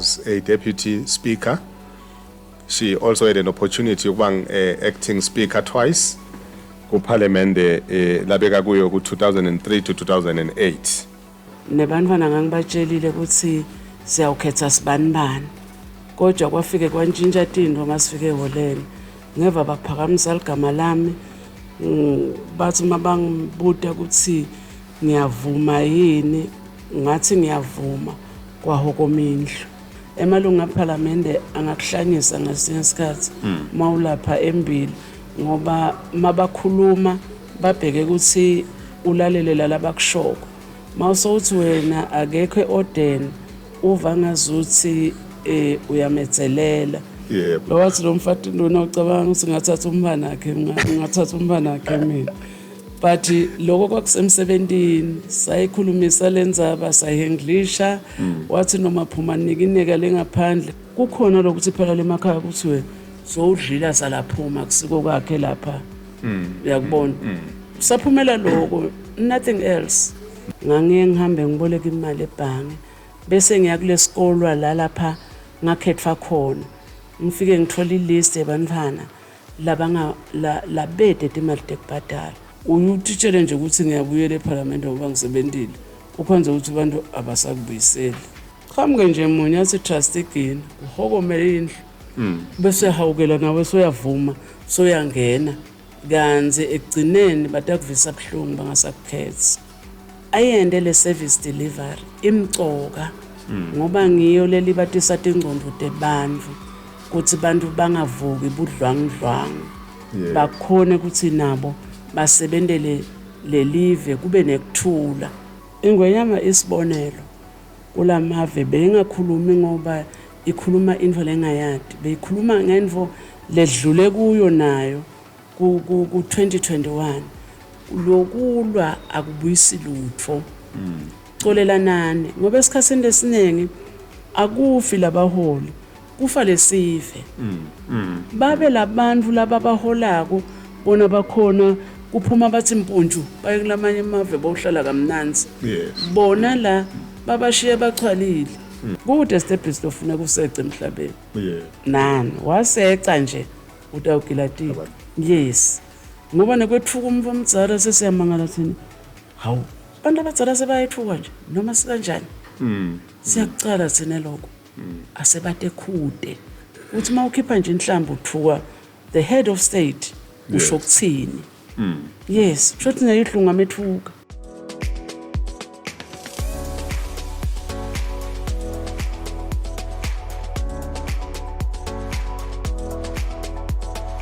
was a deputy speaker. She also had an opportunity to be acting speaker twice ku parliament labeka kuyo ku 2003 to 2008. Nebantwana ngangibatshelile ukuthi siyawukhetha sibanibani. Kodwa kwafike kwantshintsha into masifike eholeni. Ngeva baphakamisa igama lami bathi mabangibuta ukuthi ngiyavuma yini, ngathi ngiyavuma kwahokomindlu. Emalunga eParliament angakuhlanyisa ngesinye isikhathi mawulapha embili ngoba mabakhuluma babheke ukuthi ulalele lalabakushoko. Mawusouthi wena akekho eOrden uva ngazuthi uyametselela. Yebo. Lo wathi lo mfati lona ucabanga ukuthi ngathatha umbana wakhe mina. But lokho kwakusemsebentini sayikhulumisa lenzaba sayenglisha wathi noma phuma nikineka lengaphandle kukhona lokuthi phela lemakhaya ukuthi wena sowudlila salaphuma kusiko kwakhe lapha uyakubona saphumela lokho nothing else ngihambe ngiboleka imali ebhange bese ngiya kulesikolo lapha ngakhethwa khona ngifike ngithola ilist yabantwana labede imali tekubhadala. Uyutitshele nje ukuthi ngiyabuyela eParliament ngoba ngisebentile ukwenza ukuthi abantu abasakubuyiseli. Khamke nje munye athi trust again uhokomele indlu bese hawukela nawe soyavuma soyangena kanze ekugcineni batakuvisa abhlungu bangasakukhetha. Ayende le service delivery imcoka ngoba ngiyo leli batisa tingqondo tebantu ukuthi bantu bangavuki budlwangudlwangu bakhone ukuthi nabo basebendele lelive kube nekuthula. Ingwenyama isibonelo kulamave bengakhulumi ngoba ikhuluma info lengayadi beyikhuluma ngenvo ledlule kuyo nayo ku 2021 lokulwa akubuyisi lutho colelanani ngoba esikhatsini lesiningi akufi labaholi kufa lesive babe labantu laba baholako bona bakhona kuphuma bathi impunju baye kulamanye amave bohlala kamnanzi bona la babashiye bachwalile kude stepis lofuna kuseca emhlabeni nani waseca nje utawugilatini yes ngoba nekwethuka umva umdzala sesiyamangala thina hawu bantu abadzala sebayithuka nje noma sikanjani siyakucala thina lokho asebate khude uthi mawukhipha nje inhlamba uthuka the head of state usho kuthini yes shothi neyihlunga methuka